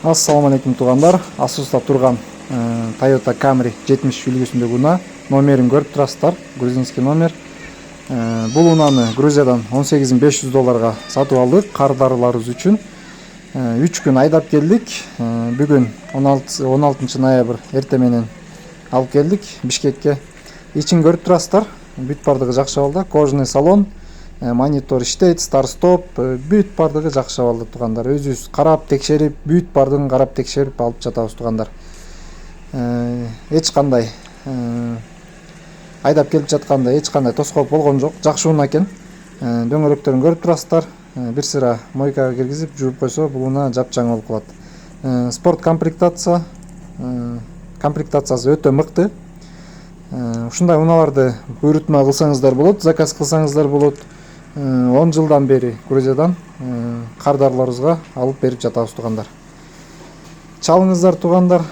Ассаламу алейкум туугандар. Асуста турган Toyota Camry 70 үлгүсүндөгү унаа номерин көрүп турасыздар. Грузинский номер. Бул унааны Грузиядан $18,500 сатып алдык кардарыларыбыз үчүн. 3 күн айдап келдик. Бүгүн 16 ноябрь эртең менен алып келдик Бишкекке. Ичин көрүп турасыздар. Бүт бардыгы жакшы абалда. Кожаный салон, монитор иштейт, старт-стоп, бүт бардыгы жакшы абалда туугандар. Өзүбүз карап текшерип, бүт бардыгын карап текшерип алып жатабыз туугандар. Эч кандай айдап келип жатканда эч кандай тоскоолдук болгон жок. Жакшы унаа экен. Дөңгөлөктөрүн көрүп турасыздар. Бир сыра мойкага киргизип жууп койсо бул унаа жапжаң болуп калат. Спорт комплектация, комплектациясы өтө мыкты. Ушундай унааларды буйрутма кылсаңыздар болот, заказ кылсаңыздар болот. 10 жылдан бери Грузиядан кардарларыбызга алып берип жатабыз туугандар. Чалыңыздар туугандар.